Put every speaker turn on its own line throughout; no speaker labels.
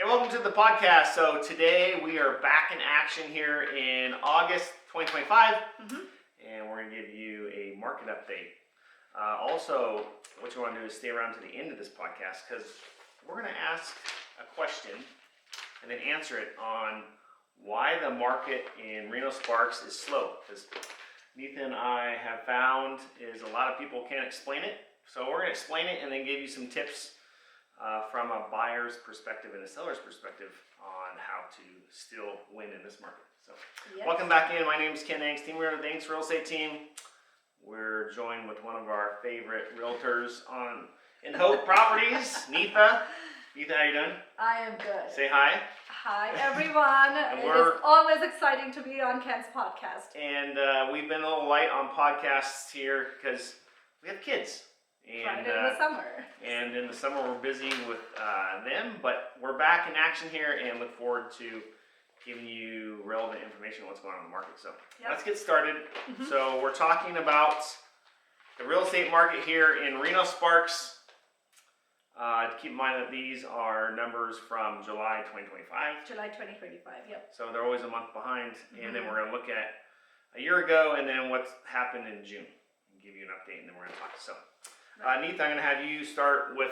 Hey, welcome to the podcast. So today we are back in action here in August 2025, and we're going to give you a market update. Also, what you want to do is stay around to the end of this podcast because we're going to ask a question and then answer it on why the market in Reno Sparks is slow. Because Neetha and I have found is a lot of people can't explain it. So we're going to explain it and then give you some tips from a buyer's perspective and a seller's perspective on how to still win in this market. So, Welcome back in. My name is Ken Angst, team leader of the Angst Real Estate Team. We're joined with one of our favorite realtors in Haute Properties, Neetha. Neetha, how you doing?
I am good.
Say hi.
Hi, everyone. It is always exciting to be on Ken's podcast.
And we've been a little light on podcasts here because we have kids.
And, right in the summer.
And in the summer we're busy with them, but we're back in action here and look forward to giving you relevant information on what's going on in the market. So let's get started. So we're talking about the real estate market here in Reno Sparks. Keep in mind that these are numbers from July 2025.
July 2025, yep.
So they're always a month behind. And then we're going to look at a year ago and then what's happened in June. And give you an update and then we're going to talk. So. Neetha, I'm going to have you start with,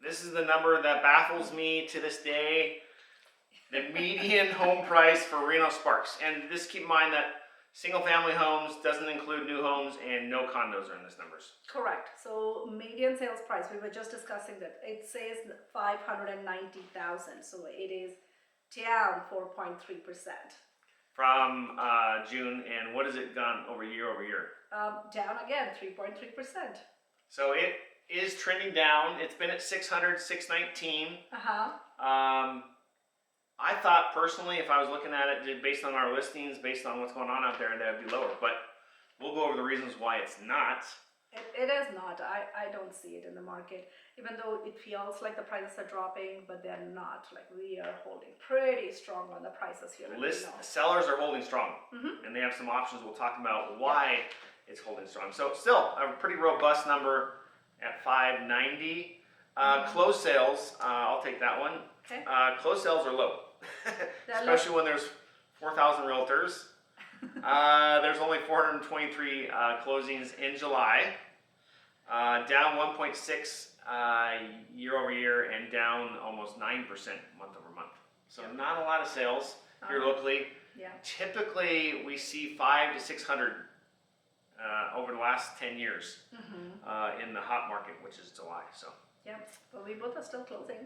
this is the number that baffles me to this day, the median home price for Reno Sparks. And just keep in mind that single family homes doesn't include new homes and no condos are in this numbers.
Correct. So median sales price, we were just discussing that. It says 590,000. So it is down 4.3%.
From June, and what has it gone over year?
Down again, 3.3%.
So it is trending down. It's been at 600, 619. I thought personally, if I was looking at it based on our listings, based on what's going on out there, that would be lower. But we'll go over the reasons why it's not.
It is not. I don't see it in the market. Even though it feels like the prices are dropping, but they're not. Like we are holding pretty strong on the prices here.
Sellers are holding strong. And they have some options. We'll talk about why. It's holding strong. So still a pretty robust number at 590. Closed sales, I'll take that one.
Okay.
Closed sales are low, especially when there's 4,000 realtors. There's only 423 closings in July, down 1.6 year over year and down almost 9% month over month. So not a lot of sales here locally. Typically we see 500 to 600 over the last 10 years in the hot market, which is July. So
but we both are still closing.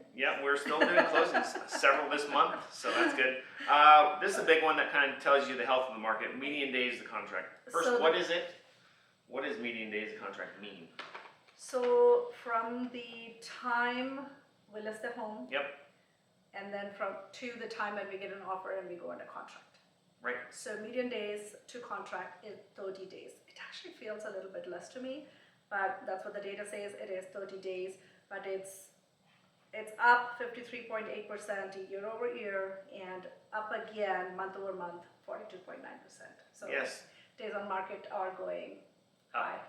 We're still doing closings, several this month, so that's good. This is a big one that kind of tells you the health of the market. Median days of contract. First, so what is it? What does median days of contract mean?
So from the time we list the home, and then to the time that we get an offer and we go under contract.
Right.
So median days to contract is 30 days. It actually feels a little bit less to me, but that's what the data says. It is 30 days, but it's up 53.8% year over year and up again month over month 42.9%. So days on market are going high.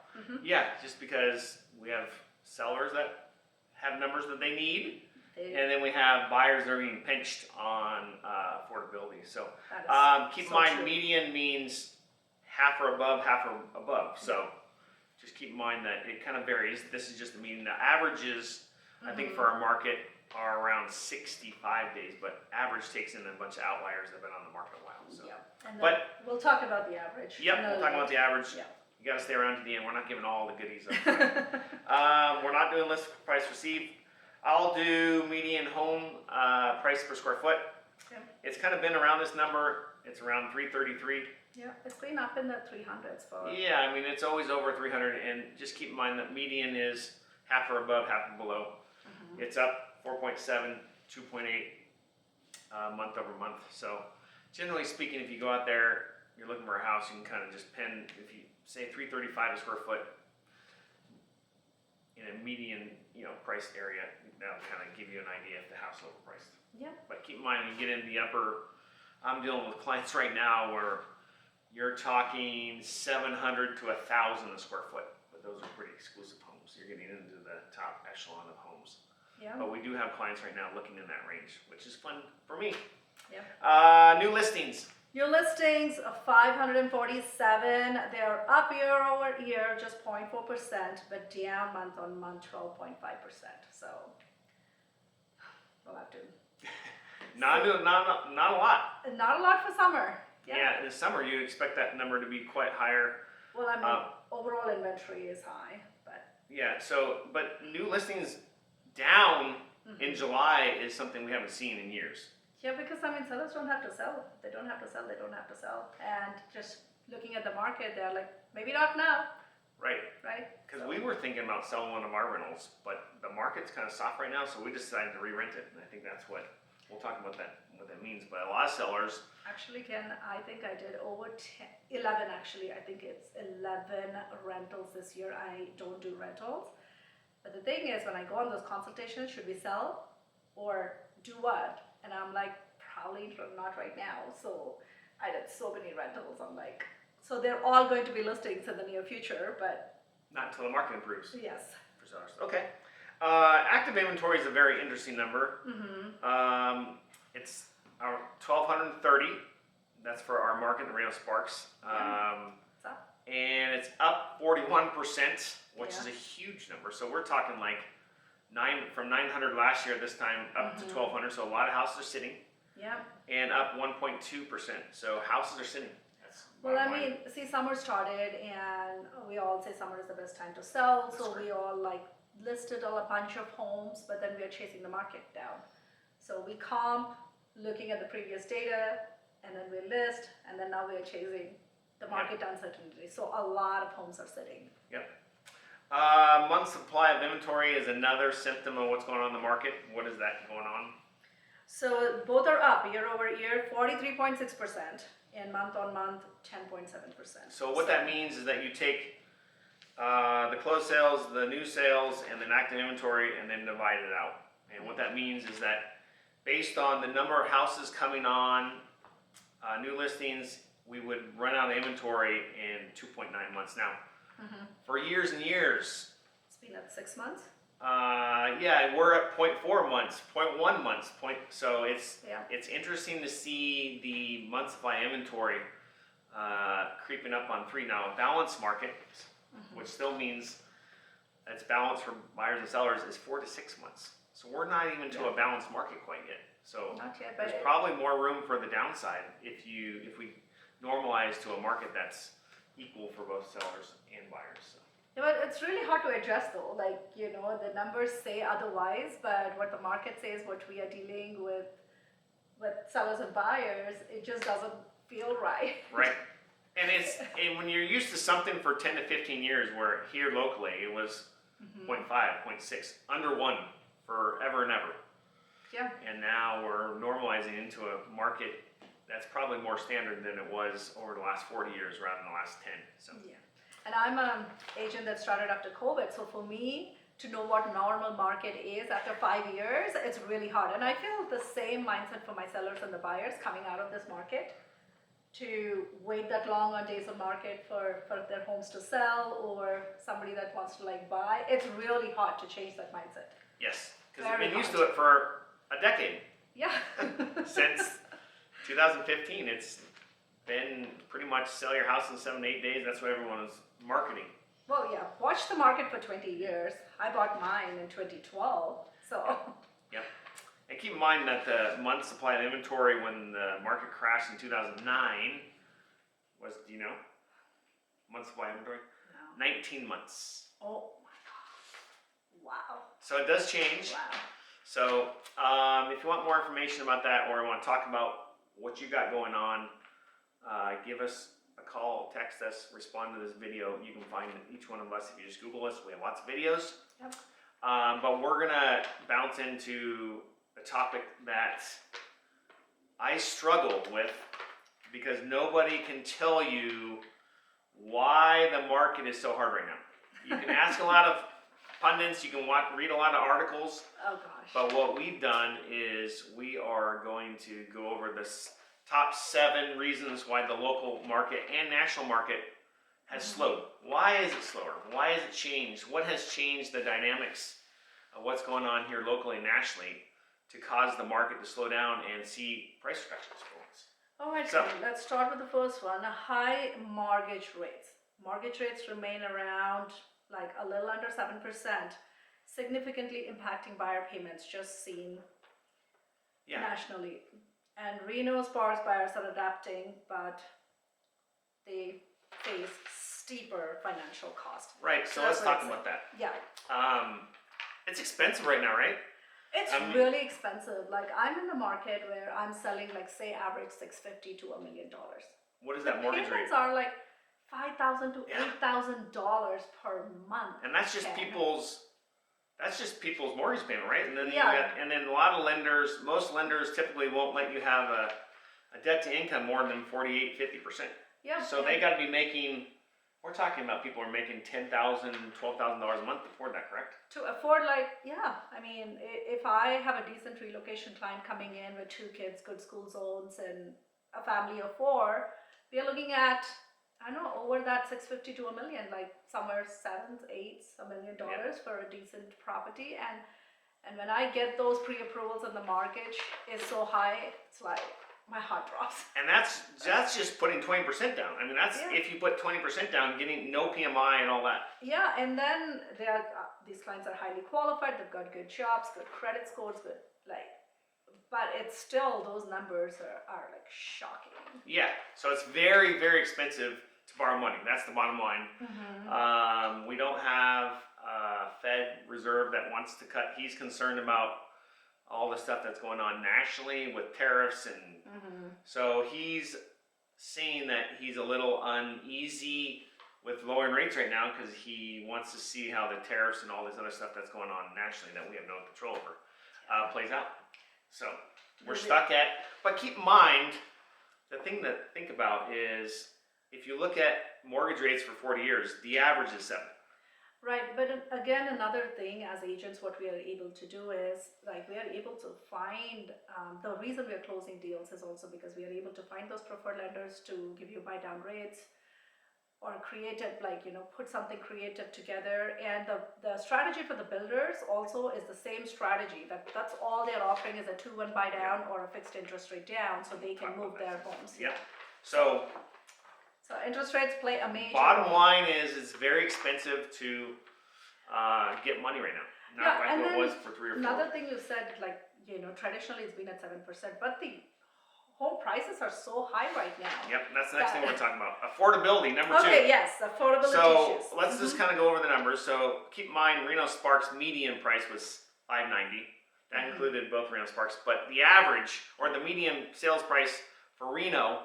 Just because we have sellers that have numbers that they need. And then we have buyers that are being pinched on affordability. So keep in mind, median means half or above, half or above. So just keep in mind that it kind of varies. This is just the median. The averages, I think, for our market are around 65 days, but average takes in a bunch of outliers that have been on the market a while. So.
But we'll talk about the average.
We'll talk about the average. You got to stay around to the end. We're not giving all the goodies up. We're not doing list price received. I'll do median home price per square foot. It's kind of been around this number. It's around 333.
It's been up in the 300s for.
I mean it's always over 300, and just keep in mind that median is half or above, half or below. It's up 4.7, 2.8 month over month. So generally speaking, if you go out there, you're looking for a house, you can kind of just pin. If you say 335 a square foot in a median, price area, that'll kind of give you an idea if the house is overpriced. But keep in mind, when you get in the upper, I'm dealing with clients right now where you're talking 700 to 1,000 a square foot, but those are pretty exclusive homes. You're getting into the top echelon of homes.
Yeah.
But we do have clients right now looking in that range, which is fun for me.
Yeah.
New listings.
New listings of 547. They're up year over year, just 0.4%, but down month on month, 12.5%. So we'll have to.
Not a lot.
Not a lot for summer.
Yeah, in the summer you expect that number to be quite higher.
Well, I mean, overall inventory is high, but.
Yeah. But new listings down in July is something we haven't seen in years.
Yeah, because I mean, sellers don't have to sell. They don't have to sell. They don't have to sell. And just looking at the market, they're like, maybe not now.
Right.
Right.
Because we were thinking about selling one of our rentals, but the market's kind of soft right now, so we decided to re-rent it. And I think that's what we'll talk about what that means. But a lot of sellers.
Actually, Ken, I think I did over 11 actually. I think it's 11 rentals this year. I don't do rentals. But the thing is, when I go on those consultations, should we sell or do what? And I'm like, probably not right now. So I did so many rentals. I'm like, so they're all going to be listings in the near future, but.
Not until the market improves.
Yes.
For sellers. Okay. Active inventory is a very interesting number. It's 1,230. That's for our market in Reno Sparks.
It's up.
And it's up 41%, which is
Yeah.
a huge number. So we're talking like from 900 last year this time up to 1,200. So a lot of houses are sitting.
Yeah.
And up 1.2%. So houses are sitting. That's
Well, I
bottom line.
mean, see, summer started, and we all say summer is the best time to sell.
That's
So
correct.
we all like listed a bunch of homes, but then we are chasing the market down. So we comp, looking at the previous data, and then we list, and then now we are chasing the market uncertainty. So a lot of homes are sitting.
Yep. Month supply of inventory is another symptom of what's going on in the market. What is that going on?
So both are up year over year, 43.6%, and month on month, 10.7%.
So what that means is that you take the closed sales, the new sales, and then active inventory, and then divide it out. And what that means is that based on the number of houses coming on, new listings, we would run out of inventory in 2.9 months. Now, for years and years,
It's been at 6 months.
yeah, we're at 0.4 months, 0.1 months, so
Yeah.
it's interesting to see the month supply inventory creeping up on 3 now. A balanced market, which still means it's balanced for buyers and sellers, is 4 to 6 months. So we're not even to a balanced market quite yet. So
Not yet, but
there's probably more room for the downside if we normalize to a market that's equal for both sellers and buyers. So.
yeah, but it's really hard to adjust though. Like, you know, the numbers say otherwise, but what the market says, what we are dealing with sellers and buyers, it just doesn't feel right.
Right. And when you're used to something for 10 to 15 years, where here locally it was 0.5, 0.6, under 1 forever and ever.
Yeah.
And now we're normalizing into a market that's probably more standard than it was over the last 40 years rather than the last 10. So.
Yeah. And I'm an agent that started after COVID, so for me to know what normal market is after 5 years, it's really hard. And I feel the same mindset for my sellers and the buyers coming out of this market to wait that long on days of market for their homes to sell, or somebody that wants to like buy. It's really hard to change that mindset.
Yes, because we've
Very
been used
hard.
to it for a decade.
Yeah.
Since 2015, it's been pretty much sell your house in 7 to 8 days. That's what everyone is marketing.
Well, yeah, watch the market for 20 years. I bought mine in 2012, so.
Yep. And keep in mind that the month supply of inventory when the market crashed in 2009 was, do you know? Month supply inventory?
No.
19 months.
Oh my God. Wow.
So it does change.
Wow.
So if you want more information about that, or you want to talk about what you got going on, give us a call, text us, respond to this video. You can find each one of us if you just Google us. We have lots of videos.
Yep.
But we're going to bounce into a topic that I struggle with because nobody can tell you why the market is so hard right now. You can ask a lot of pundits, you can read a lot of articles,
Oh gosh.
but what we've done is we are going to go over the top 7 reasons why the local market and national market has slowed. Why is it slower? Why has it changed? What has changed the dynamics what's going on here locally and nationally to cause the market to slow down and see price reductions for once.
All right,
So-
so let's start with the first one, high mortgage rates. Mortgage rates remain around like a little under 7%, significantly impacting buyer payments, just seen
Yeah.
nationally. And Reno Sparks buyers are adapting, but they face steeper financial cost.
Right, so
That's
let's
what
talk
it's-
about that.
Yeah,
It's expensive right now, right?
it's really expensive. Like I'm in the market where I'm selling like say average $650 to $1 million.
What is
The
that mortgage rate?
payments are like $5,000 to
Yeah.
$8,000 per month.
And that's just
Ken.
people's mortgage payment, right? And then
Yeah.
and then a lot of lenders, most lenders typically won't let you have a debt to income more than 48, 50%.
Yeah.
So they got to be making. We're talking about people are making $10,000, $12,000 a month to afford that, correct?
to afford I mean, if I have a decent relocation client coming in with 2 kids, good school zones, and a family of 4, we are looking at, I don't know, over that 650 to $1 million, like somewhere 7, 8, $1 million for a decent property. And when I get those pre-approvals and the mortgage is so high, it's like my heart drops.
And that's just putting 20% down. I mean, that's
Yeah.
if you put 20% down, getting no PMI and all that.
Yeah, and then these clients are highly qualified. They've got good jobs, good credit scores, good but it's still those numbers are like shocking.
Yeah, so it's very, very expensive to borrow money. That's the bottom line.
Mm-hmm.
We don't have a Fed Reserve that wants to cut. He's concerned about all the stuff that's going on nationally with tariffs, and so he's saying that he's a little uneasy with lowering rates right now because he wants to see how the tariffs and all this other stuff that's going on nationally that we have no control over plays out. So we're stuck at, but keep in mind, the thing to think about is if you look at mortgage rates for 40 years, the average is 7.
Right, but again, another thing as agents, what we are able to do is we are able to find the reason we are closing deals is also because we are able to find those preferred lenders to give you buy down rates or creative, put something creative together. And the strategy for the builders also is the same strategy. That's all they're offering is a 2-1 buy down or a fixed interest rate down, so they can move their homes.
Yeah. So
interest rates play a major
bottom
role.
line is it's very expensive to get money right now. Not
Yeah, and
like what it
then
was for 3 or 4.
Another thing you said, traditionally it's been at 7%, but the home prices are so high right now.
Yep, that's the next thing we're talking about. Affordability, number 2.
Okay, yes, affordability
So
issues.
let's just kind of go over the numbers. So keep in mind, Reno Sparks median price was $590. That included both Reno Sparks, but the average or the median sales price for Reno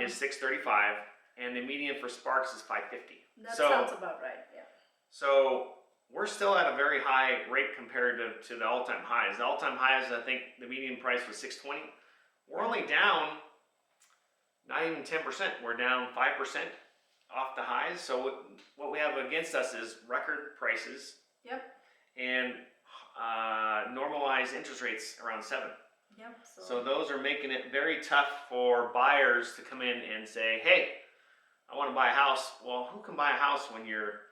is $635, and the median for Sparks is $550.
That sounds about right. Yeah.
So we're still at a very high rate compared to the all-time highs. The all-time highs, I think the median price was $620. We're only down not even 10%. We're down 5% off the highs. So what we have against us is record prices.
Yep.
And normalized interest rates around 7.
Yep.
So those are making it very tough for buyers to come in and say, "Hey, I want to buy a house." Well, who can buy a house when your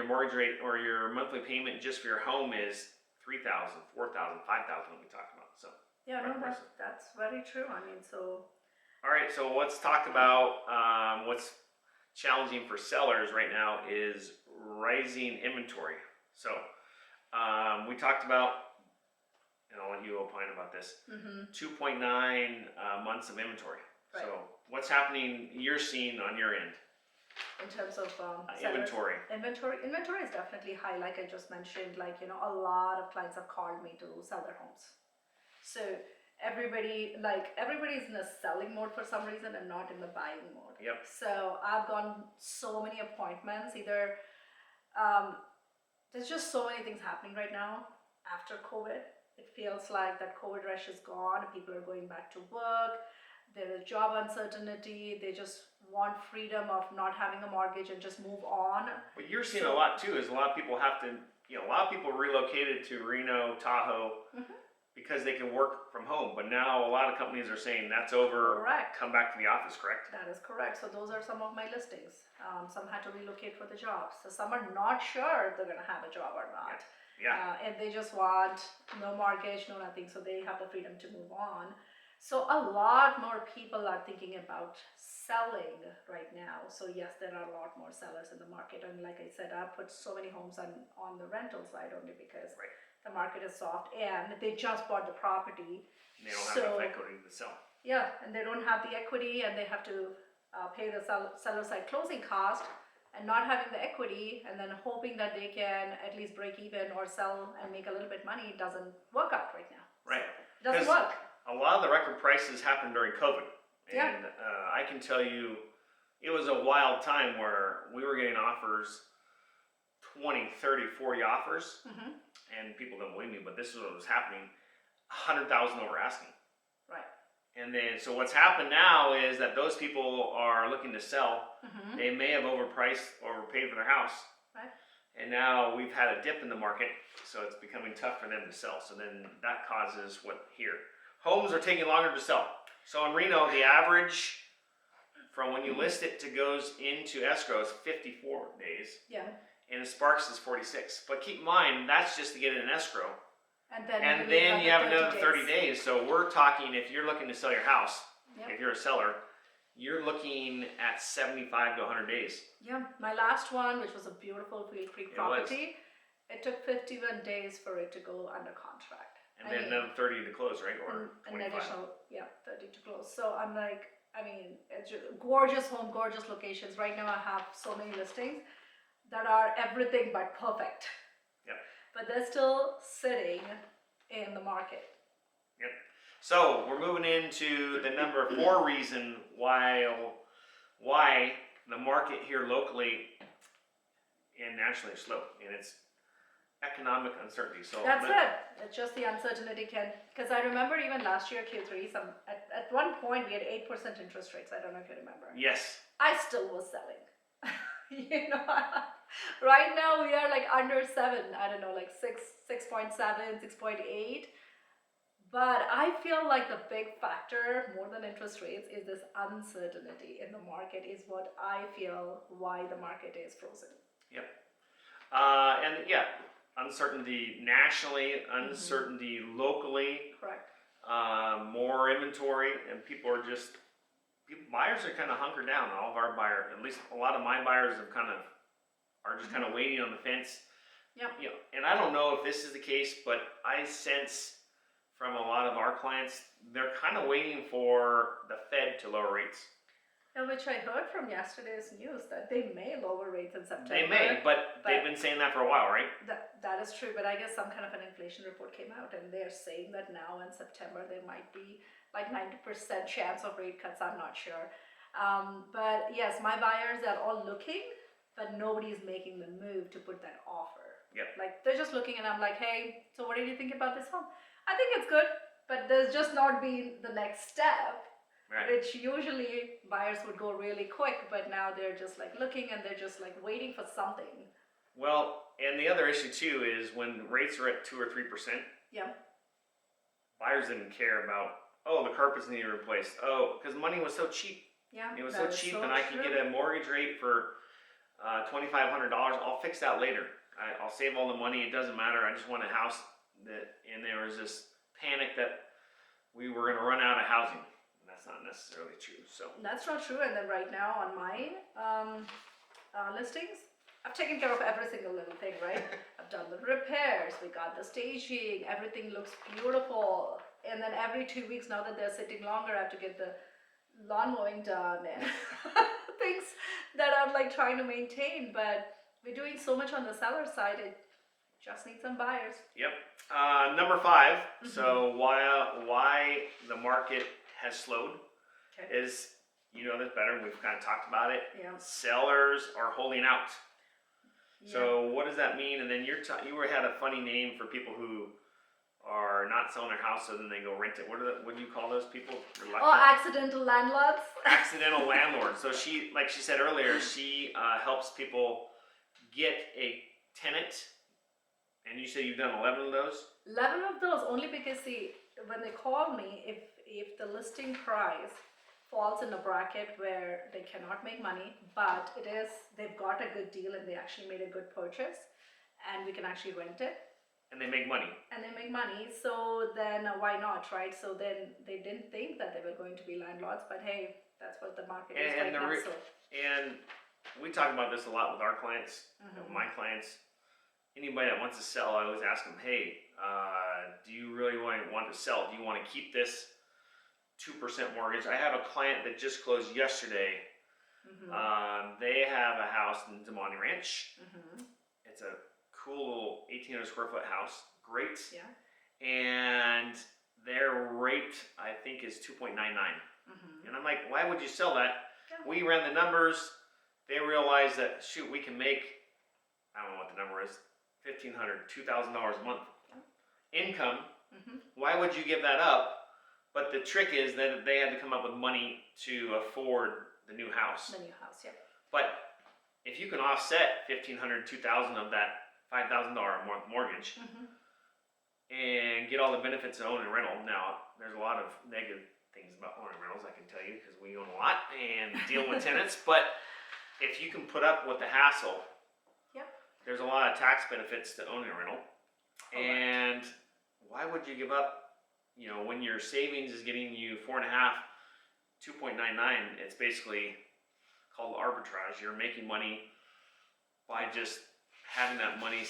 mortgage rate or your monthly payment just for your home is $3,000, $4,000, $5,000? What we talked about. So
yeah, no, that's very true. I mean, so.
All right, so let's talk about what's challenging for sellers right now is rising inventory. So we talked about, and I'll let you opine about this, 2.9 months of inventory.
Right.
So what's happening you're seeing on your end?
In terms of
Inventory.
Inventory is definitely high. Like I just mentioned, a lot of clients have called me to sell their homes. So everybody's in a selling mode for some reason and not in the buying mode.
Yep.
So I've gone so many appointments. Either there's just so many things happening right now after COVID. It feels like that COVID rush is gone. People are going back to work. There is job uncertainty. They just want freedom of not having a mortgage and just move on.
What you're seeing a lot too is a lot of people have to, a lot of people relocated to Reno, Tahoe, because they can work from home. But now a lot of companies are saying that's over.
Correct.
Come back to the office, correct?
That is correct. So those are some of my listings. Some had to relocate for the job. So some are not sure they're going to have a job or not.
Yeah.
And they just want no mortgage, no nothing. So they have the freedom to move on. So a lot more people are thinking about selling right now. So yes, there are a lot more sellers in the market. And like I said, I put so many homes on the rental side only because
Right.
the market is soft and they just bought the property.
They don't have enough equity to sell.
Yeah, and they don't have the equity and they have to pay the seller side closing cost, and not having the equity and then hoping that they can at least break even or sell and make a little bit money doesn't work out right now.
Right.
It doesn't
'Cause
work.
a lot of the record prices happened during COVID.
Yeah.
And I can tell you, it was a wild time where we were getting offers, 20, 30, 40 offers.
Mm-hmm.
And people don't believe me, but this is what was happening. 100,000 over asking.
Right.
And then, so what's happened now is that those people are looking to sell.
Mm-hmm.
They may have overpaid for their house.
Right.
And now we've had a dip in the market, so it's becoming tough for them to sell. So then that causes what here? Homes are taking longer to sell. So in Reno, the average from when you list it to goes into escrow is 54 days.
Yeah.
And Sparks is 46. But keep in mind, that's just to get it in escrow.
And then
You have another 30 days. So we're talking, if you're looking to sell your house,
Yep.
if you're a seller, you're looking at 75 to 100 days.
Yeah, my last one, which was a beautiful Wheel Creek property, it took 51 days for it to go under contract.
And then another 30 to close, right? Or
an
25.
additional, 30 to close. So I'm like, it's just gorgeous home, gorgeous locations. Right now I have so many listings that are everything but perfect.
Yep.
But they're still sitting in the market.
Yep. So we're moving into the number 4 reason why the market here locally and nationally is slow, and it's economic uncertainty. So
That's it. It's just the uncertainty because I remember even last year Q3, at one point we had 8% interest rates. I don't know if you remember.
Yes.
I still was selling. Right now we are like under 7. I don't know, like 6.7, 6.8. But I feel like the big factor more than interest rates is this uncertainty in the market is what I feel why the market is frozen.
Yep. Uncertainty nationally, uncertainty locally.
Correct.
More inventory, and buyers are kind of hunkered down. All of our buyers, at least a lot of my buyers, are just kind of waiting on the fence.
Yep.
And I don't know if this is the case, but I sense from a lot of our clients, they're kind of waiting for the Fed to lower rates.
Which I heard from yesterday's news that they may lower rates in September.
They may, but they've been saying that for a while, right?
That is true, but I guess some kind of an inflation report came out and they're saying that now in September there might be like 90% chance of rate cuts. I'm not sure. But yes, my buyers are all looking, but nobody's making the move to put that offer.
Yep.
Like they're just looking and I'm like, hey, so what did you think about this home? I think it's good, but there's just not been the next step.
Right.
Which usually buyers would go really quick, but now they're just like looking and they're just like waiting for something.
Well, and the other issue too is when rates are at 2 or 3%.
Yeah.
Buyers didn't care about, the carpets need to be replaced. Because money was so cheap.
Yeah.
It was so cheap, and I could get a mortgage rate for $2,500. I'll fix that later. I'll save all the money. It doesn't matter. I just want a house and there was this panic that we were going to run out of housing. That's not necessarily true. So
that's not true. And then right now on my listings, I've taken care of every single little thing, right? I've done the repairs, we got the staging, everything looks beautiful. And then every 2 weeks, now that they're sitting longer, I have to get the lawn mowing done and things that I'm like trying to maintain. But we're doing so much on the seller side, it just needs some buyers.
Yep. Number 5. So why the market has slowed is, this better. We've kind of talked about it.
Yeah.
Sellers are holding out.
Yeah.
So what does that mean? And then you had a funny name for people who are not selling their house, so then they go rent it. What do you call those people?
Accidental landlords.
Accidental landlords. So she said earlier, she helps people get a tenant And you say you've done 11 of those?
11 of those, only because see, when they call me, if the listing price falls in a bracket where they cannot make money, but they've got a good deal and they actually made a good purchase, and we can actually rent it.
And they make money.
So then why not, right? So then they didn't think that they were going to be landlords, but hey, that's what the market is right now.
And we talk about this a lot with our clients, my clients. Anybody that wants to sell, I always ask them, hey, do you really want to sell? Do you want to keep this 2% mortgage? I have a client that just closed yesterday. They have a house in Damani Ranch. It's a cool 1,800 square foot house. Great.
Yeah.
And their rate, I think, is 2.99. And I'm like, why would you sell that?
Yeah.
We ran the numbers. They realized that, shoot, we can make, I don't know what the number is, $1,500, $2,000 a month income. Why would you give that up? But the trick is that they had to come up with money to afford the new house.
The new house, yeah.
But if you can offset $1,500, $2,000 of that $5,000 a month mortgage and get all the benefits of owning a rental. Now, there's a lot of negative things about owning rentals, I can tell you, because we own a lot and deal with tenants. But if you can put up with the hassle, there's a lot of tax benefits to owning a rental. And why would you give up, when your savings is getting you 4.5, 2.99, it's basically called arbitrage. You're making money by just having that money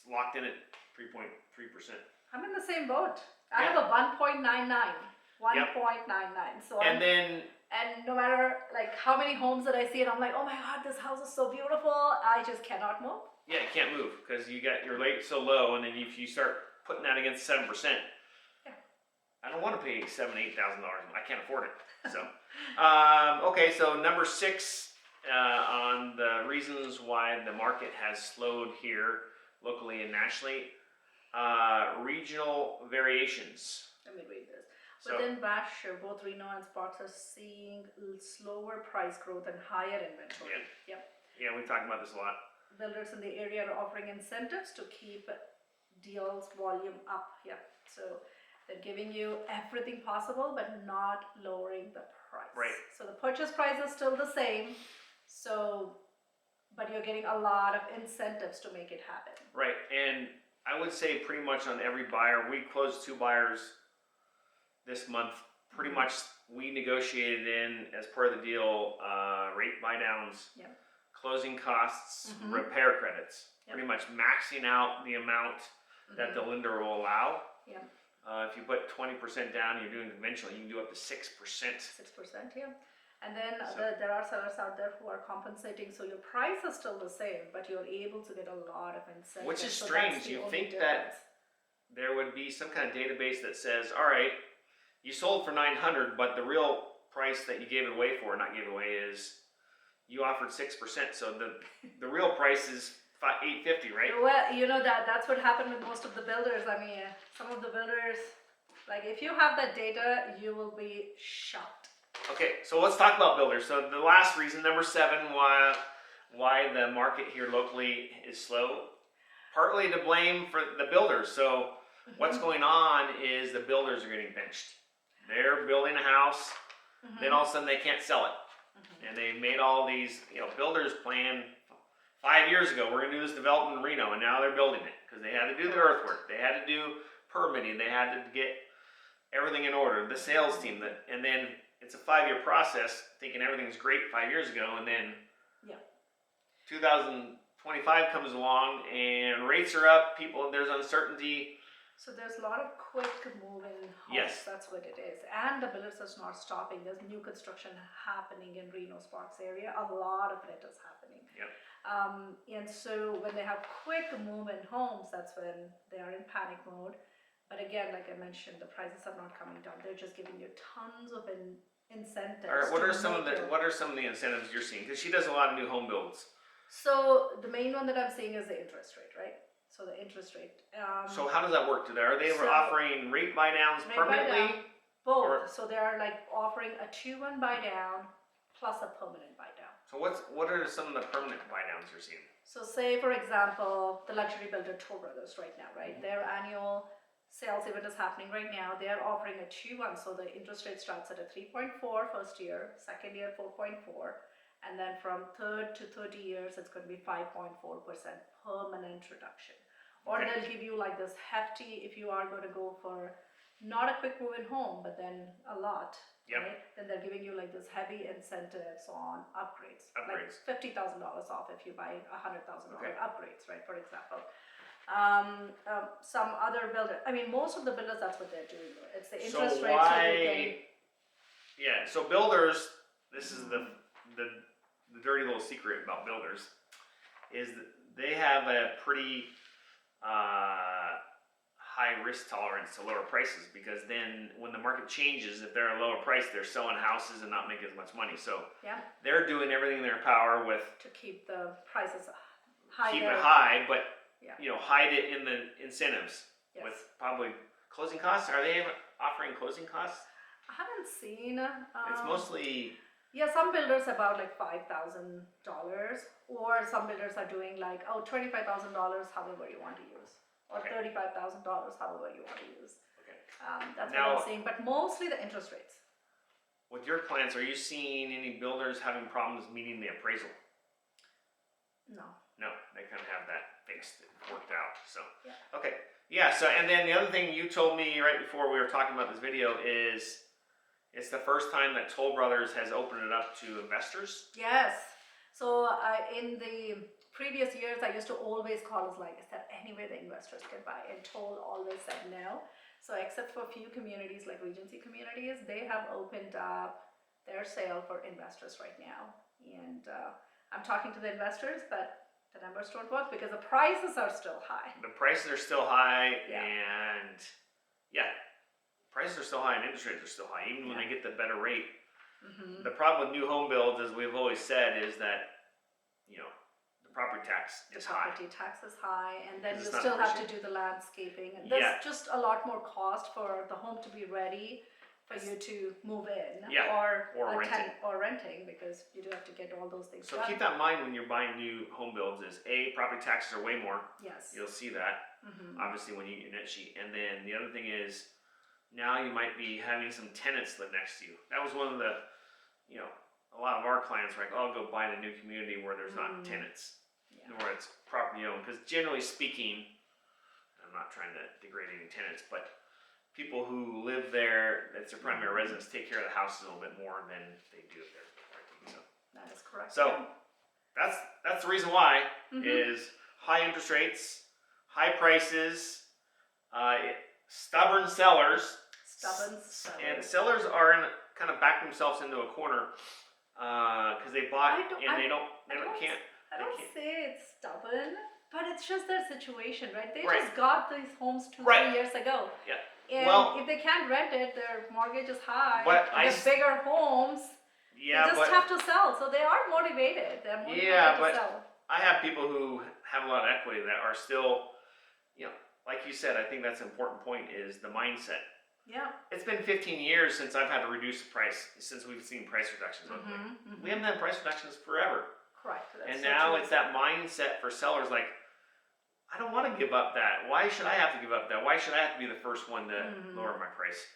locked in at 3.3%.
I'm in the same boat. I have a 1.99. 1.99. So and no matter like how many homes that I see, and I'm like, oh my God, this house is so beautiful. I just cannot move.
Yeah, you can't move because you got your rate so low, and then if you start putting that against 7%, I don't want to pay $7,000, $8,000. I can't afford it. So, okay, so number 6 on the reasons why the market has slowed here locally and nationally, regional variations.
Let me read this. Within Basher, both Reno and Spots are seeing slower price growth and higher inventory.
Yeah, we've talked about this a lot.
Builders in the area are offering incentives to keep deals volume up. So they're giving you everything possible, but not lowering the price.
Right.
So the purchase price is still the same. So, but you're getting a lot of incentives to make it happen. Right,
and I would say pretty much on every buyer, we closed 2 buyers this month. Pretty much we negotiated in, as part of the deal, rate buy downs, closing costs, repair credits. Pretty much maxing out the amount that the lender will allow. If you put 20% down, you're doing conventional, you can do up to 6%.
6%, yeah. And then there are sellers out there who are compensating, so your price is still the same, but you're able to get a lot of incentives.
Which is strange. You'd think that there would be some kind of database that says, all right, you sold for $900, but the real price that you gave it away for, not gave it away, is you offered 6%. So the real price is $850, right?
Well, that's what happened with most of the builders. I mean, some of the builders, like if you have that data, you will be shocked.
Okay, so let's talk about builders. So the last reason, number 7, why the market here locally is slow, partly to blame for the builders. So what's going on is the builders are getting pinched. They're building a house, then all of a sudden they can't sell it. And they made all these, builders plan 5 years ago, we're gonna do this development in Reno, and now they're building it because they had to do the earthwork, they had to do permitting, they had to get everything in order, the sales team, and then it's a 5-year process, thinking everything's great 5 years ago, and then 2025 comes along and rates are up, there's uncertainty.
So there's a lot of quick moving homes, that's what it is. And the builders are not stopping. There's new construction happening in Reno Sparks area. A lot of it is happening. And so when they have quick moving homes, that's when they are in panic mode. But again, like I mentioned, the prices are not coming down. They're just giving you tons of incentives.
All right, what are some of the incentives you're seeing? Because she does a lot of new home builds.
So the main one that I'm seeing is the interest rate, right? So the interest rate.
So how does that work today? Are they offering rate buy downs permanently?
Both. So they are like offering a 2-1 buy down plus a permanent buy down.
So what are some of the permanent buy downs you're seeing?
So say, for example, the luxury builder Toll Brothers right now, right? Their annual sales event is happening right now. They're offering a 2-1, so the interest rate starts at a 3.4 first year, second year 4.4, and then from 3rd to 30 years, it's going to be 5.4% permanent reduction. Or
Okay.
they'll give you like this hefty, if you are going to go for not a quick move in home, but then a lot,
Yep.
right? Then they're giving you like this heavy incentives on upgrades.
Upgrades.
Like $50,000 off if you buy $100,000
Okay.
upgrades, right? For example. Some other builder, I mean, most of the builders, that's what they're doing. It's the interest
So
rate.
why? Yeah. So builders, this is the dirty little secret about builders, is that they have a pretty high risk tolerance to lower prices, because then when the market changes, if they're a lower price, they're selling houses and not making as much money. So
Yeah,
they're doing everything in their power with
to keep the prices high.
keep it high, but
Yeah.
hide it in the incentives
Yes.
with probably closing costs. Are they offering closing costs?
I haven't seen.
It's mostly
Yeah, some builders about like $5,000, or some builders are doing like $25,000, however you want to use, or
Okay.
$35,000, however you want to use.
okay.
That's
Now-
what I'm seeing, but mostly the interest rates.
With your clients, are you seeing any builders having problems meeting the appraisal?
No.
No, they kind of have that fixed, worked out. So
Yeah.
okay, yeah. So and then the other thing you told me right before we were talking about this video is it's the first time that Toll Brothers has opened it up to investors.
Yes. So in the previous years, I used to always call us like, is there any way the investors can buy? And Toll always said no. So except for a few communities like Regency communities, they have opened up their sale for investors right now. And I'm talking to the investors, but the numbers don't work because the prices are still high.
The prices are still high,
Yeah.
and prices are still high, and interest rates are still high, even when they get the better rate.
Mm-hmm.
The problem with new home builds, as we've always said, is that the property tax
The
is high.
property tax is high, and then
Because
you
it's not
still have to
appreciated.
do the landscaping. And there's
Yeah.
just a lot more cost for the home to be ready for you to move in,
Yeah,
or
renting.
or renting, because you do have to get all those things
So
done.
keep that in mind when you're buying new home builds. Is property taxes are way more.
Yes.
You'll see that
Mm-hmm.
obviously when you get your net sheet, and then the other thing is now you might be having some tenants live next to you. That was one of the, a lot of our clients were like, oh, I'll go buy in a new community where there's not tenants,
Yeah.
where it's property owned. Because generally speaking, I'm not trying to degrade any tenants, but people who live there, that's their primary residence, take care of the house a little bit more than they do if they're renting.
That is correct.
So that's the reason why
Mhm.
is high interest rates, high prices, stubborn sellers.
Stubborn
And
sellers.
sellers are kind of back themselves into a corner because they bought
I don't-
and
I-
they
I
can't.
I
they
don't
can't.
say it's stubborn, but it's just their situation, right? They
Right.
just got these homes 2-3
Right.
years ago.
Yeah.
And
Well-
if they can't rent it, their mortgage is high.
But
and
I
they're bigger homes.
Yeah,
they just
but
have to sell, so they are motivated. They're motivated
Yeah,
to
but-
sell.
I have people who have a lot of equity that are still, like you said, I think that's an important point is the mindset.
Yeah.
It's been 15 years since I've had to reduce the price, since we've seen price reductions locally. We haven't had price reductions forever.
Correct. That's
And
so
now
true.
it's that mindset for sellers like, I don't want to give up that. Why should I have to give up that? Why should I have to be the first one to lower my price?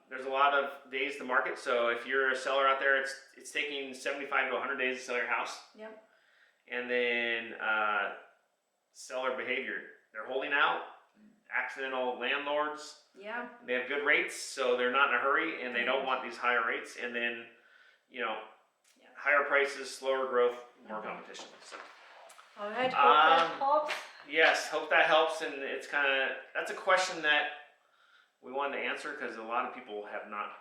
There's a lot of days to market, so if you're a seller out there, it's taking 75 to 100 days to sell your house.
Yep.
And then seller behavior. They're holding out. Accidental landlords.
Yeah.
They have good rates, so they're not in a hurry, and they don't want these higher rates. And then, higher prices, slower growth, more competition. So,
All right. Hope that helps.
yes, hope that helps. And it's that's a question that we wanted to answer because a lot of people have not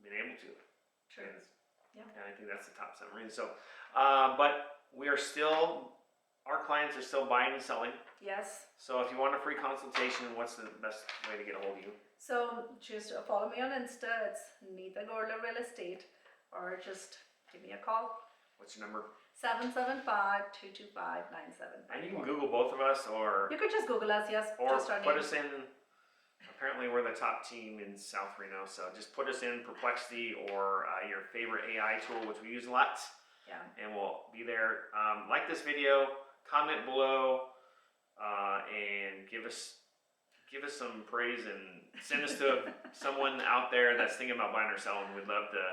been able to.
True.
And,
Yeah.
and I think that's the top summary. So, but we are still, our clients are still buying and selling.
Yes.
So if you want a free consultation, what's the best way to get a hold of you?
So just follow me on Insta. It's Neetha Gorla Real Estate, or just give me a call.
What's your number?
775-225-9754.
And you can Google both of us, or
You could just Google us, yes.
or
just our
put
name.
us in. Apparently, we're the top team in South Reno, so just put us in Perplexity or your favorite AI tool, which we use a lot.
Yeah.
And we'll be there. Like this video, comment below, and give us some praise and send us to someone out there that's thinking about buying or selling. We'd love to